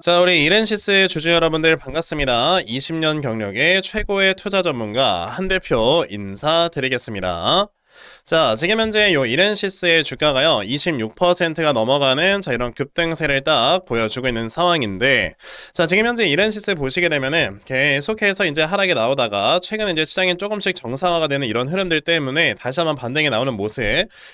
자, 우리 이렌시스 주주 여러분들 반갑습니다. 20년 경력의 최고의 투자 전문가 한 대표 인사드리겠습니다. 자, 지금 현재 요 이렌시스의 주가가요 26%가 넘어가는 이런 급등세를 딱 보여주고 있는 상황인데, 자, 지금 현재 이렌시스 보시게 되면은 계속해서 이제 하락이 나오다가 최근에 이제 시장이 조금씩 정상화가 되는 이런 흐름들 때문에 다시 한번 반등이 나오는 모습,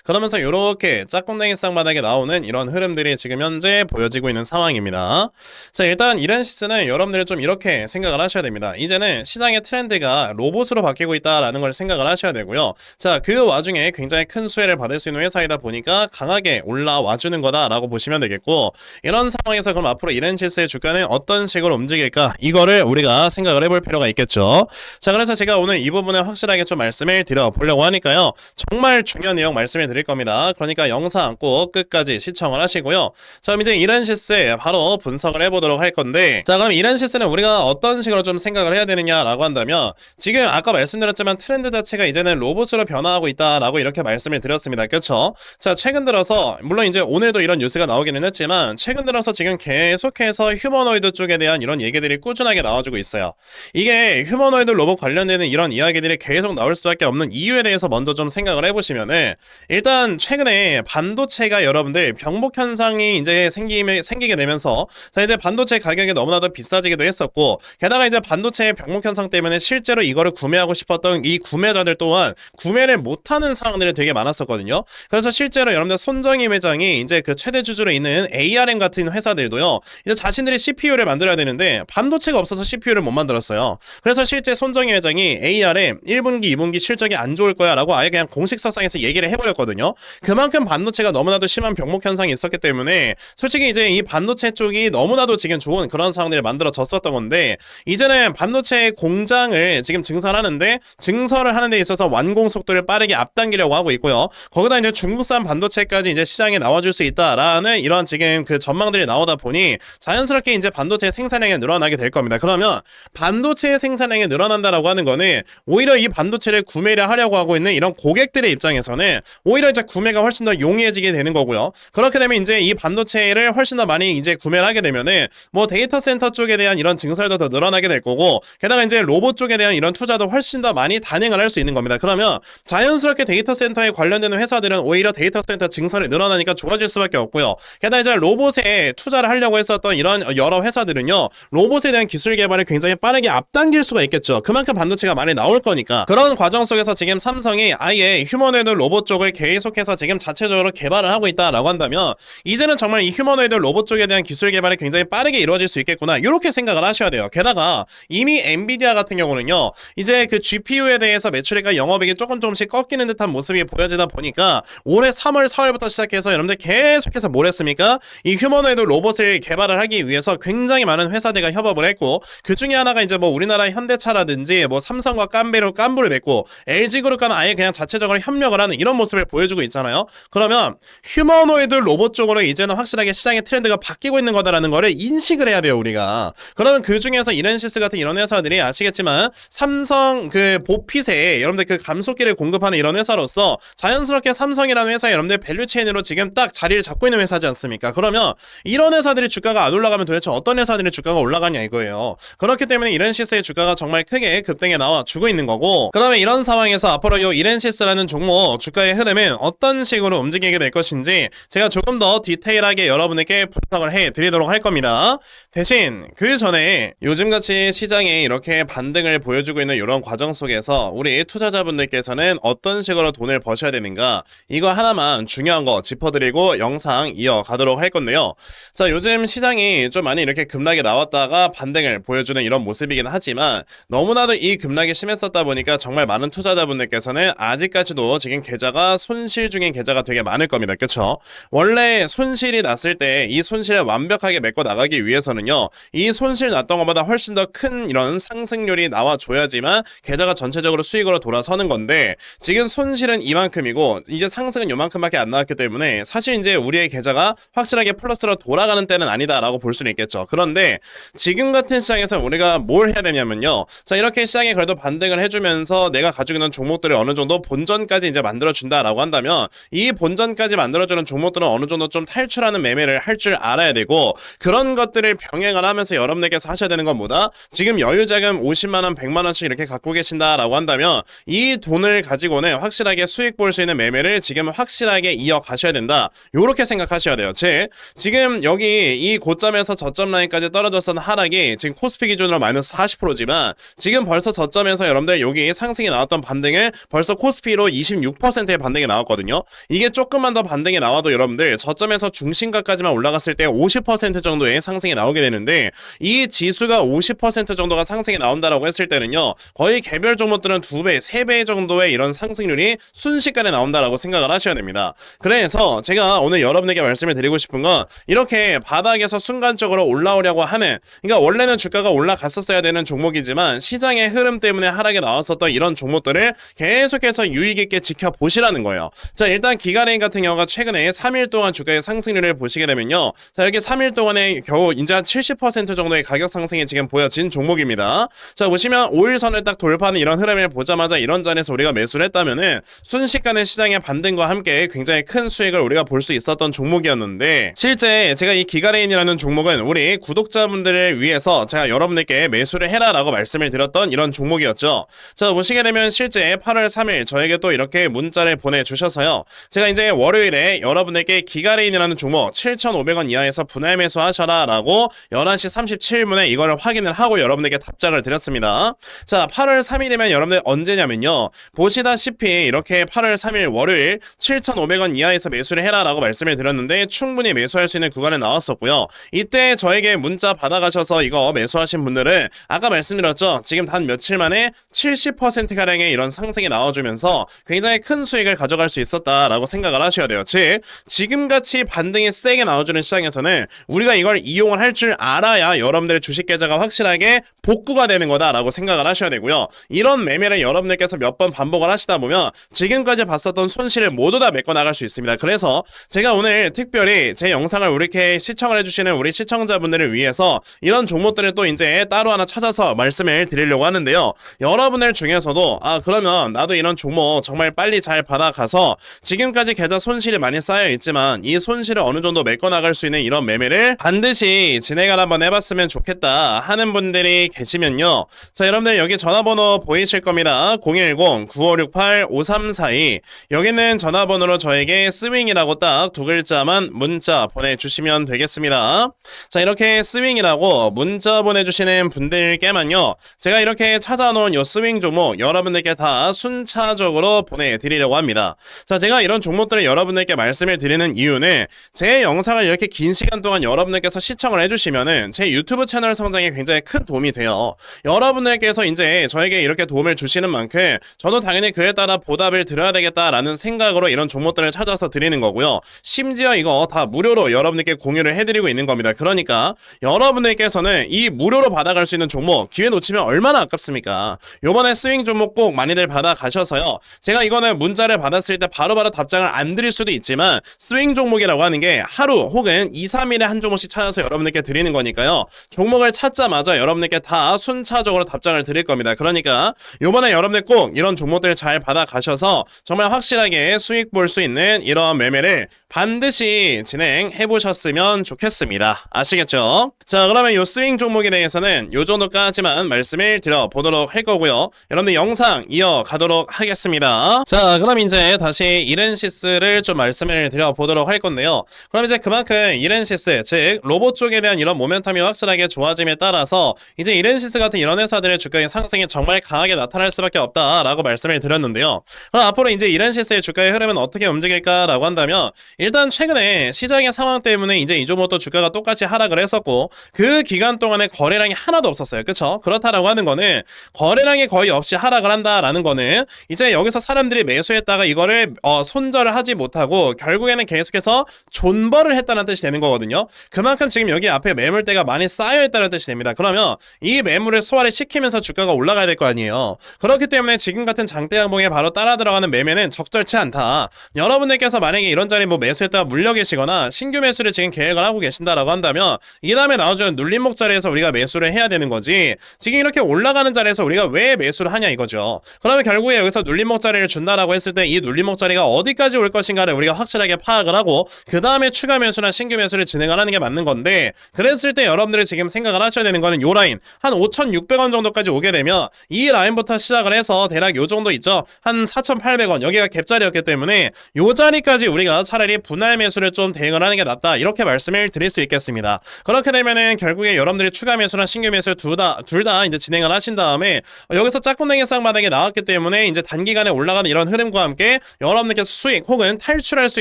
그러면서 이렇게 짝꿍댕이 쌍바닥에 나오는 이런 흐름들이 지금 현재 보여지고 있는 상황입니다. 자, 일단 이렌시스는 여러분들이 좀 이렇게 생각을 하셔야 됩니다. 이제는 시장의 트렌드가 로봇으로 바뀌고 있다라는 걸 생각을 하셔야 되고요. 자, 그 와중에 굉장히 큰 수혜를 받을 수 있는 회사이다 보니까 강하게 올라와 주는 거다라고 보시면 되겠고, 이런 상황에서 그럼 앞으로 이렌시스의 주가는 어떤 식으로 움직일까, 이거를 우리가 생각을 해볼 필요가 있겠죠. 자, 그래서 제가 오늘 이 부분을 확실하게 좀 말씀을 드려보려고 하니까요, 정말 중요한 내용 말씀을 드릴 겁니다. 그러니까 영상 꼭 끝까지 시청을 하시고요. 자, 그럼 이제 이렌시스 바로 분석을 해보도록 할 건데, 자, 그럼 이렌시스는 우리가 어떤 식으로 좀 생각을 해야 되느냐라고 한다면, 지금 아까 말씀드렸지만 트렌드 자체가 이제는 로봇으로 변화하고 있다라고 이렇게 말씀을 드렸습니다. 그렇죠? 자, 최근 들어서 물론 이제 오늘도 이런 뉴스가 나오기는 했지만, 최근 들어서 지금 계속해서 휴머노이드 쪽에 대한 이런 얘기들이 꾸준하게 나와주고 있어요. 이게 휴머노이드 로봇 관련되는 이런 이야기들이 계속 나올 수밖에 없는 이유에 대해서 먼저 좀 생각을 해보시면은, 일단 최근에 반도체가 여러분들 병목 현상이 이제 생기게 되면서, 자, 이제 반도체 가격이 너무나도 비싸지기도 했었고, 게다가 이제 반도체의 병목 현상 때문에 실제로 이거를 구매하고 싶었던 이 구매자들 또한 구매를 못하는 상황들이 되게 많았었거든요. 그래서 실제로 여러분들 손정희 회장이 이제 그 최대 주주로 있는 ARM 같은 회사들도요, 이제 자신들이 CPU를 만들어야 되는데 반도체가 없어서 CPU를 못 만들었어요. 그래서 실제 손정희 회장이 ARM 1분기, 2분기 실적이 안 좋을 거야 라고 아예 그냥 공식석상에서 얘기를 해버렸거든요. 그만큼 반도체가 너무나도 심한 병목 현상이 있었기 때문에 솔직히 이제 이 반도체 쪽이 너무나도 지금 좋은 그런 상황들을 만들어졌었던 건데, 이제는 반도체 공장을 지금 증설을 하는 데 있어서 완공 속도를 빠르게 앞당기려고 하고 있고요. 거기다 이제 중국산 반도체까지 이제 시장에 나와줄 수 있다라는 이런 지금 그 전망들이 나오다 보니 자연스럽게 이제 반도체 생산량이 늘어나게 될 겁니다. 그러면 반도체 생산량이 늘어난다라고 하는 거는 오히려 이 반도체를 구매를 하려고 하고 있는 이런 고객들의 입장에서는 오히려 이제 구매가 훨씬 더 용이해지게 되는 거고요. 그렇게 되면 이제 이 반도체를 훨씬 더 많이 이제 구매를 하게 되면은 뭐 데이터 센터 쪽에 대한 이런 증설도 더 늘어나게 될 거고, 게다가 이제 로봇 쪽에 대한 이런 투자도 훨씬 더 많이 단행을 할 수 있는 겁니다. 그러면 자연스럽게 데이터 센터에 관련되는 회사들은 오히려 데이터 센터 증설이 늘어나니까 좋아질 수밖에 없고요. 게다가 이제 로봇에 투자를 하려고 했었던 이런 여러 회사들은요, 로봇에 대한 기술 개발을 굉장히 빠르게 앞당길 수가 있겠죠. 그만큼 반도체가 많이 나올 거니까. 그런 과정 속에서 지금 삼성이 아예 휴머노이드 로봇 쪽을 계속해서 지금 자체적으로 개발을 하고 있다라고 한다면, 이제는 정말 이 휴머노이드 로봇 쪽에 대한 기술 개발이 굉장히 빠르게 이루어질 수 있겠구나, 이렇게 생각을 하셔야 돼요. 게다가 이미 엔비디아 같은 경우는요, 이제 그 GPU에 대해서 매출액과 영업이익이 조금씩 꺾이는 듯한 모습이 보여지다 보니까 올해 3월, 4월부터 시작해서 여러분들 계속해서 뭘 했습니까? 이 휴머노이드 로봇을 개발을 하기 위해서 굉장히 많은 회사들과 협업을 했고, 그 중에 하나가 이제 뭐 우리나라 현대차라든지 뭐 삼성과 깐부를 맺고 LG그룹과는 아예 그냥 자체적으로 협력을 하는 이런 모습을 보여주고 있잖아요. 그러면 휴머노이드 로봇 쪽으로 이제는 확실하게 시장의 트렌드가 바뀌고 있는 거다라는 거를 인식을 해야 돼요, 우리가. 그러면 그 중에서 이렌시스 같은 이런 회사들이 아시겠지만 삼성 그 보핏에 여러분들 그 감속기를 공급하는 이런 회사로서 자연스럽게 삼성이라는 회사에 여러분들 밸류체인으로 지금 딱 자리를 잡고 있는 회사지 않습니까? 그러면 이런 회사들이 주가가 안 올라가면 도대체 어떤 회사들의 주가가 올라가냐 이거예요. 그렇기 때문에 이렌시스의 주가가 정말 크게 급등에 나와주고 있는 거고, 그러면 이런 상황에서 앞으로 이 이렌시스라는 종목 주가의 흐름은 어떤 식으로 움직이게 될 것인지 제가 조금 더 디테일하게 여러분에게 분석을 해드리도록 할 겁니다. 대신 그 전에 요즘같이 시장에 이렇게 반등을 보여주고 있는 이런 과정 속에서 우리 투자자분들께서는 어떤 식으로 돈을 버셔야 되는가, 이거 하나만 중요한 거 짚어드리고 영상 이어가도록 할 건데요. 자, 요즘 시장이 좀 많이 이렇게 급락이 나왔다가 반등을 보여주는 이런 모습이긴 하지만, 너무나도 이 급락이 심했었다 보니까 정말 많은 투자자분들께서는 아직까지도 지금 계좌가 손실 중인 계좌가 되게 많을 겁니다. 그렇죠? 원래 손실이 났을 때 이 손실을 완벽하게 메꿔 나가기 위해서는요, 이 손실 났던 것보다 훨씬 더 큰 이런 상승률이 나와줘야지만 계좌가 전체적으로 수익으로 돌아서는 건데, 지금 지금 손실은 이만큼이고 이제 상승은 요만큼밖에 안 나왔기 때문에 사실 이제 우리의 계좌가 확실하게 플러스로 돌아가는 때는 아니다라고 볼 수는 있겠죠. 그런데 지금 같은 시장에서 우리가 뭘 해야 되냐면요. 자, 이렇게 시장에 그래도 반등을 해주면서 내가 가지고 있는 종목들을 어느 정도 본전까지 이제 만들어준다라고 한다면 이 본전까지 만들어주는 종목들은 어느 정도 좀 탈출하는 매매를 할 줄 알아야 되고, 그런 것들을 병행을 하면서 여러분들께서 하셔야 되는 건 뭐다? 지금 여유자금 50만원, 100만원씩 이렇게 갖고 계신다라고 한다면 이 돈을 가지고는 확실하게 수익 볼 수 있는 매매를 지금 확실하게 이어가셔야 된다. 요렇게 생각하셔야 돼요. 즉, 지금 여기 이 고점에서 저점 라인까지 떨어졌던 하락이 지금 코스피 기준으로 마이너스 40%지만 지금 벌써 저점에서 여러분들 여기 상승이 나왔던 반등을 벌써 코스피로 26%의 반등이 나왔거든요. 이게 조금만 더 반등이 나와도 여러분들 저점에서 중심가까지만 올라갔을 때 50% 정도의 상승이 나오게 되는데, 이 지수가 50% 정도가 상승이 나온다라고 했을 때는요, 거의 개별 종목들은 2배, 3배 정도의 이런 상승률이 순식간에 나온다라고 생각을 하셔야 됩니다. 그래서 제가 오늘 여러분에게 말씀을 드리고 싶은 건 이렇게 바닥에서 순간적으로 올라오려고 하는, 그러니까 원래는 주가가 올라갔었어야 되는 종목이지만 시장의 흐름 때문에 하락이 나왔었던 이런 종목들을 계속해서 유익 있게 지켜보시라는 거예요. 자, 일단 기가레인 같은 경우가 최근에 3일 동안 주가의 상승률을 보시게 되면요, 자, 여기 3일 동안에 겨우 이제 한 70% 정도의 가격 상승이 지금 보여진 종목입니다. 자, 보시면 5일선을 딱 돌파하는 이런 흐름을 보자마자 이런 자리에서 우리가 매수를 했다면은 순식간에 시장의 반등과 함께 굉장히 큰 수익을 우리가 볼 수 있었던 종목이었는데, 실제 제가 이 기가레인이라는 종목은 우리 구독자분들을 위해서 제가 여러분들께 매수를 해라 라고 말씀을 드렸던 이런 종목이었죠. 자, 보시게 되면 실제 8월 3일 저에게 또 이렇게 문자를 보내주셔서요, 제가 이제 월요일에 여러분들께 기가레인이라는 종목 7,500원 이하에서 분할 매수하셔라 라고 11시 37분에 이거를 확인을 하고 여러분들께 답장을 드렸습니다. 자, 8월 3일이면 여러분들 언제냐면요, 보시다시피 이렇게 8월 3일 월요일 7,500원 이하에서 매수를 해라 라고 말씀을 드렸는데 충분히 매수할 수 있는 구간에 나왔었고요. 이때 저에게 문자 받아가셔서 이거 매수하신 분들은 아까 말씀드렸죠, 지금 단 며칠 만에 70%가량의 이런 상승이 나와주면서 굉장히 큰 수익을 가져갈 수 있었다라고 생각을 하셔야 돼요. 즉, 지금같이 반등이 세게 나와주는 시장에서는 우리가 이걸 이용을 할 줄 알아야 여러분들의 주식 계좌가 확실하게 복구가 되는 거다라고 생각을 하셔야 되고요. 이런 매매를 여러분들께서 몇 번 반복을 하시다 보면 지금까지 봤었던 손실을 모두 다 메꿔 나갈 수 있습니다. 그래서 제가 오늘 특별히 제 영상을 이렇게 시청을 해주시는 우리 시청자분들을 위해서 이런 종목들을 또 이제 따로 하나 찾아서 말씀을 드리려고 하는데요. 여러분들 중에서도 그러면 나도 이런 종목 정말 빨리 잘 받아가서 지금까지 계좌 손실이 많이 쌓여 있지만 이 손실을 어느 정도 메꿔 나갈 수 있는 이런 매매를 반드시 진행을 한번 해봤으면 좋겠다 하는 분들이 계시면요, 자, 여러분들 여기 전화번호 보이실 겁니다. 010-9568-5342 여기는 전화번호로 저에게 스윙이라고 딱 두 글자만 문자 보내주시면 되겠습니다. 자, 이렇게 스윙이라고 문자 보내주시는 분들께만요, 제가 이렇게 찾아놓은 요 스윙 종목 여러분들께 다 순차적으로 보내드리려고 합니다. 자, 제가 이런 종목들을 여러분들께 말씀을 드리는 이유는 제 영상을 이렇게 긴 시간 동안 여러분들께서 시청을 해주시면은 제 유튜브 채널 성장에 굉장히 큰 도움이 돼요. 여러분들께서 이제 저에게 이렇게 도움을 주시는 만큼 저도 당연히 그에 따라 보답을 드려야 되겠다라는 생각으로 이런 종목들을 찾아서 드리는 거고요. 심지어 이거 다 무료로 여러분들께 공유를 해드리고 있는 겁니다. 그러니까 여러분들께서는 이 무료로 받아갈 수 있는 종목 기회 놓치면 얼마나 아깝습니까? 요번에 스윙 종목 꼭 많이들 받아가셔서요, 제가 이거는 문자를 받았을 때 바로바로 답장을 안 드릴 수도 있지만 스윙 종목이라고 하는 게 하루 혹은 2, 3일에 한 종목씩 찾아서 여러분들께 드리는 거니까요, 종목을 찾자마자 여러분들께 다 순차적으로 답장을 드릴 겁니다. 그러니까 요번에 여러분들 꼭 이런 종목들 잘 받아가셔서 정말 확실하게 수익 볼 수 있는 이런 매매를 반드시 진행해 보셨으면 좋겠습니다. 아시겠죠? 자, 그러면 요 스윙 종목에 대해서는 요 정도까지만 말씀을 드려보도록 할 거고요. 여러분들 영상 이어가도록 하겠습니다. 자, 그럼 이제 다시 이렌시스를 좀 말씀을 드려보도록 할 건데요. 그럼 이제 그만큼 이렌시스, 즉 로봇 쪽에 대한 이런 모멘텀이 확실하게 좋아짐에 따라서 이제 이렌시스 같은 이런 회사들의 주가의 상승이 정말 강하게 나타날 수밖에 없다라고 말씀을 드렸는데요. 그럼 앞으로 이제 이렌시스의 주가의 흐름은 어떻게 움직일까라고 한다면, 일단 최근에 시장의 상황 때문에 이제 이 종목도 주가가 똑같이 하락을 했었고 그 기간 동안에 거래량이 하나도 없었어요. 그쵸? 그렇다라고 하는 거는 거래량이 거의 없이 하락을 한다라는 거는 이제 여기서 사람들이 매수했다가 이거를 손절을 하지 못하고 결국에는 계속해서 존버를 했다는 뜻이 되는 거거든요. 그만큼 지금 여기 앞에 매물대가 많이 쌓여 있다는 뜻이 됩니다. 그러면 이 매물을 소화를 시키면서 주가가 올라가야 될 거 아니에요. 그렇기 때문에 지금 같은 장대 양봉의 바로 따라 들어가는 매매는 적절치 않다. 여러분들께서 만약에 이런 자리 뭐 매수했다가 물려 계시거나 신규 매수를 지금 계획을 하고 계신다라고 한다면 이 다음에 나와주는 눌림목 자리에서 우리가 매수를 해야 되는 거지, 지금 이렇게 올라가는 자리에서 우리가 왜 매수를 하냐 이거죠. 그러면 결국에 여기서 눌림목 자리를 준다라고 했을 때 이 눌림목 자리가 어디까지 올 것인가를 우리가 확실하게 파악을 하고 그 다음에 추가 매수나 신규 매수를 진행을 하는 게 맞는 건데, 그랬을 때 여러분들이 지금 생각을 하셔야 되는 거는 요 라인 한 5,600원 정도까지 오게 되면 이 라인부터 시작을 해서 대략 요 정도 있죠. 한 4,800원, 여기가 갭자리였기 때문에 요 자리까지 우리가 차라리 분할 매수를 좀 대응을 하는 게 낫다, 이렇게 말씀을 드릴 수 있겠습니다. 그렇게 되면은 결국에 여러분들이 추가 매수나 신규 매수 둘 다 이제 진행을 하신 다음에 여기서 짝꿍댕이 쌍바닥에 나왔기 때문에 이제 단기간에 올라가는 이런 흐름과 함께 여러분들께서 수익 혹은 탈출할 수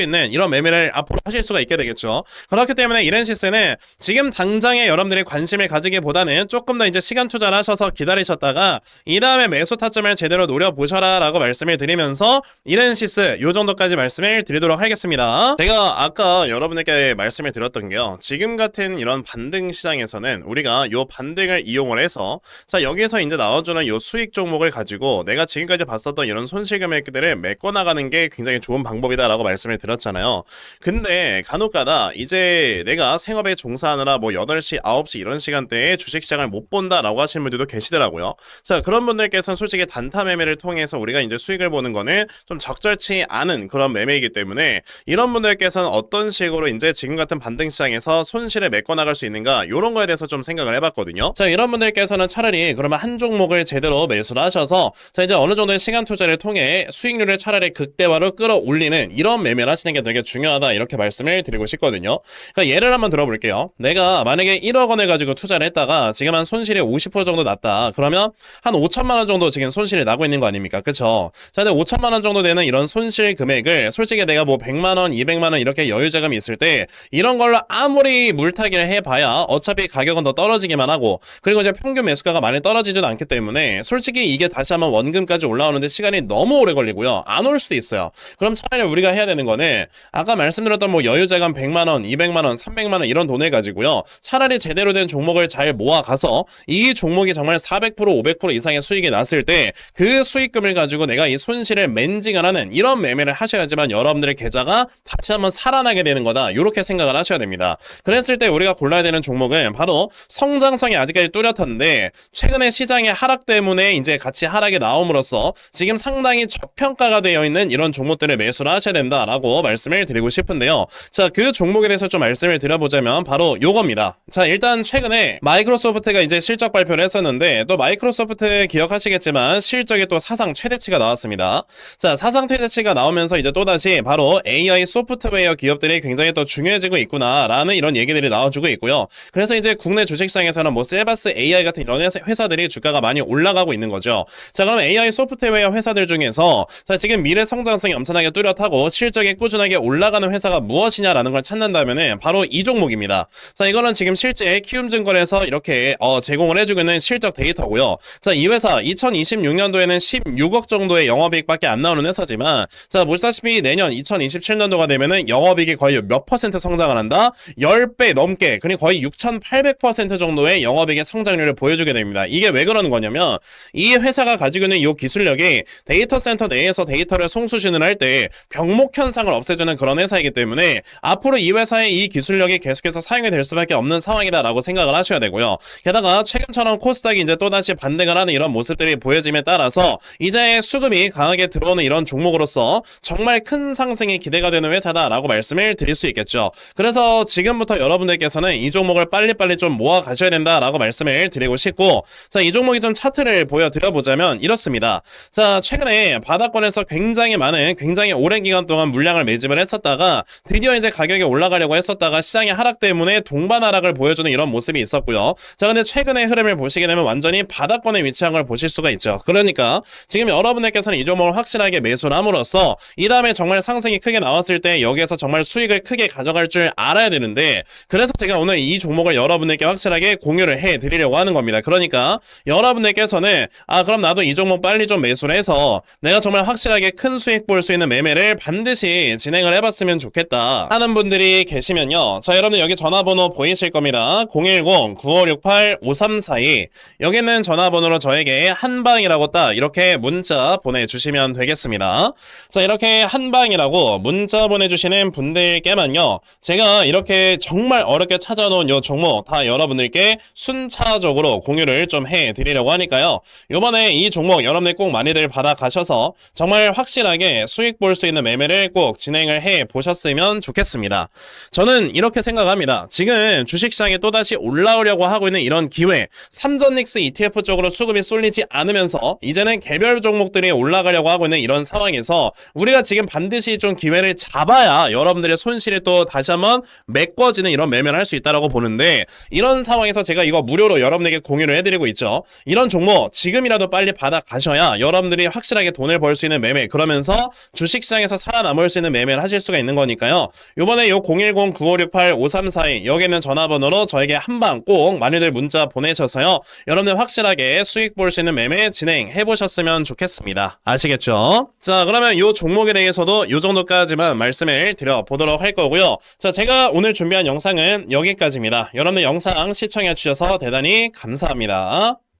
있는 이런 매매를 앞으로 하실 수가 있게 되겠죠. 그렇기 때문에 이렌시스는 지금 당장에 여러분들이 관심을 가지기보다는 조금 더 이제 시간 투자를 하셔서 기다리셨다가 이 다음에 매수 타점을 제대로 노려보셔라 라고 말씀을 드리면서 이렌시스 요 정도까지 말씀을 드리도록 하겠습니다. 제가 아까 여러분에게 말씀을 드렸던 게요, 지금 같은 이런 반등 시장에서는 우리가 요 반등을 이용을 해서 자 여기에서 이제 나와주는 요 수익 종목을 가지고 내가 지금까지 봤었던 이런 손실 금액들을 메꿔나가는 게 굉장히 좋은 방법이다 라고 말씀을 드렸잖아요. 근데 간혹가다 이제 내가 생업에 종사하느라 뭐 8시 9시 이런 시간대에 주식시장을 못 본다 라고 하시는 분들도 계시더라고요. 자 그런 분들께서는 솔직히 단타 매매를 통해서 우리가 이제 수익을 보는 거는 좀 적절치 않은 그런 매매이기 때문에 이런 분들께서는 어떤 식으로 이제 지금 같은 반등 시장에서 손실을 메꿔나갈 수 있는가, 이런 거에 대해서 좀 생각을 해봤거든요. 자 이런 분들께서는 차라리 그러면 한 종목을 제대로 매수를 하셔서 자 이제 어느 정도의 시간 투자를 통해 수익률을 차라리 극대화로 끌어올리는 이런 매매를 하시는 게 되게 중요하다, 이렇게 말씀을 드리고 싶거든요. 그러니까 예를 한번 들어볼게요. 내가 만약에 1억 원을 가지고 투자를 했다가 지금 한 손실이 50% 정도 났다. 그러면 한 5천만 원 정도 지금 손실이 나고 있는 거 아닙니까? 그쵸? 자 근데 5천만 원 정도 되는 이런 손실 금액을 솔직히 내가 뭐 100만 원, 200만 원 이렇게 여유 자금이 있을 때 이런 걸로 아무리 물타기를 해봐야 어차피 가격은 더 떨어지기만 하고, 그리고 이제 평균 매수가가 많이 떨어지지도 않기 때문에 솔직히 이게 다시 한번 원금까지 올라오는데 시간이 너무 오래 걸리고요. 안 올 수도 있어요. 그럼 차라리 우리가 해야 되는 거는 아까 말씀드렸던 뭐 여유자금 100만원, 200만원, 300만원 이런 돈을 가지고요, 차라리 제대로 된 종목을 잘 모아가서 이 종목이 정말 400%, 500% 이상의 수익이 났을 때 그 수익금을 가지고 내가 이 손실을 맨징을 하는 이런 매매를 하셔야지만 여러분들의 계좌가 다시 한번 살아나게 되는 거다, 이렇게 생각을 하셔야 됩니다. 그랬을 때 우리가 골라야 되는 종목은 바로 성장성이 아직까지 뚜렷한데 최근에 시장의 하락 때문에 이제 같이 하락이 나옴으로써 지금 상당히 저평가가 되어 있는 이런 종목들을 매수를 하셔야 된다라고 말씀을 드리고 싶은데요. 자, 그 종목에 대해서 좀 말씀을 드려보자면 바로 요겁니다. 자, 일단 최근에 마이크로소프트가 이제 실적 발표를 했었는데, 또 마이크로소프트 기억하시겠지만 실적이 또 사상 최대치가 나왔습니다. 자, 사상 최대치가 나오면서 이제 또다시 바로 AI 소프트웨어 기업들이 굉장히 또 중요해지고 있구나라는 이런 얘기들이 나와주고 있고요. 그래서 이제 국내 주식시장에서는 뭐 셀바스 AI 같은 이런 회사들이 주가가 많이 올라가고 있는 거죠. 자, 그럼 AI 소프트웨어 회사들 중에서 자, 지금 미래 성장성이 엄청나게 뚜렷하고 실적이 꾸준하게 올라가는 회사가 무엇이냐라는 걸 찾는다면은 바로 이 종목입니다. 자, 이거는 지금 실제 키움증권에서 이렇게 제공을 해주고 있는 실적 데이터고요. 자, 이 회사 2026년도에는 16억 정도의 영업이익밖에 안 나오는 회사지만, 자, 보시다시피 내년 2027년도가 되면은 영업이익이 거의 몇 퍼센트 성장을 한다? 10배 넘게, 그리고 거의 6,800% 정도의 영업이익의 성장률을 보여주게 됩니다. 이게 왜 그러는 거냐면 이 회사가 가지고 있는 이 기술력이 데이터 센터 내에서 데이터를 송수신을 할 때 병목 현상을 없애주는 그런 회사이기 때문에 앞으로 이 회사의 이 기술력이 계속해서 사용이 될 수밖에 없는 상황이다라고 생각을 하셔야 되고요. 게다가 최근처럼 코스닥이 이제 또다시 반등을 하는 이런 모습들이 보여짐에 따라서 이제 수급이 강하게 들어오는 이런 종목으로서 정말 큰 상승이 기대가 되는 회사다라고 말씀을 드릴 수 있겠죠. 그래서 지금부터 여러분들께서는 이 종목을 빨리빨리 좀 모아 가셔야 된다라고 말씀을 드리고 싶고, 자, 이 종목이 좀 차트를 보여드려보자면 이렇습니다. 자, 최근에 바닥권에서 굉장히 오랜 기간 동안 물량을 매집을 했었다가 드디어 이제 가격이 올라가려고 했었다가 시장의 하락 때문에 동반 하락을 보여주는 이런 모습이 있었고요. 자, 근데 최근의 흐름을 보시게 되면 완전히 바닥권에 위치한 걸 보실 수가 있죠. 그러니까 지금 여러분들께서는 이 종목을 확실하게 매수를 함으로써 이 다음에 정말 상승이 크게 나왔을 때 여기에서 정말 수익을 크게 가져갈 줄 알아야 되는데, 그래서 제가 오늘 이 종목을 여러분들께 확실하게 공유를 해드리려고 하는 겁니다. 그러니까 여러분들께서는 그럼 나도 이 종목 빨리 좀 매수를 해서 내가 정말 확실하게 큰 수익 볼 수 있는 매매를 반드시 진행을 해봤으면 좋겠다 하는 분들이 계시면요, 자, 여러분들 여기 전화번호 보이실 겁니다. 010-9568-5342, 여기는 전화번호로 저에게 한방이라고 딱 이렇게 문자 보내주시면 되겠습니다. 자, 이렇게 한방이라고 문자 보내주시는 분들께만요, 제가 이렇게 정말 어렵게 찾아놓은 요 종목 다 여러분들께 순차적으로 공유를 좀 해드리려고 하니까요, 요번에 이 종목 여러분들 꼭 많이들 받아가셔서 정말 확실하게 수익 볼 수 있는 매매를 꼭 진행을 해 보셨으면 좋겠습니다. 저는 이렇게 생각합니다. 지금 주식시장에 또다시 올라오려고 하고 있는 이런 기회, 삼전닉스 ETF 쪽으로 수급이 쏠리지 않으면서 이제는 개별 종목들이 올라가려고 하고 있는 이런 상황에서 우리가 지금 반드시 좀 기회를 잡아야 여러분들의 손실이 또 다시 한번 메꿔지는 이런 매매를 할 수 있다고 보는데, 이런 상황에서 제가 이거 무료로 여러분에게 공유를 해드리고 있죠. 이런 종목 지금이라도 빨리 받아가셔야 여러분들이 확실하게 돈을 벌 수 있는 매매, 그러면서 주식시장에서 살아남을 수 있는 매매를 하실 수가 있는 거니까요. 요번에 요 010-9568-5342 여기 있는 전화번호로 저에게 한방 꼭 많이들 문자 보내셔서요, 여러분들 확실하게 수익 볼 수 있는 매매 진행해 보셨으면 좋겠습니다. 아시겠죠? 자, 그러면 요 종목에 대해서도 요 정도까지만 말씀을 드려보도록 할 거고요. 자, 제가 오늘 준비한 영상은 여기까지입니다. 여러분들 영상 시청해 주셔서 대단히 감사합니다.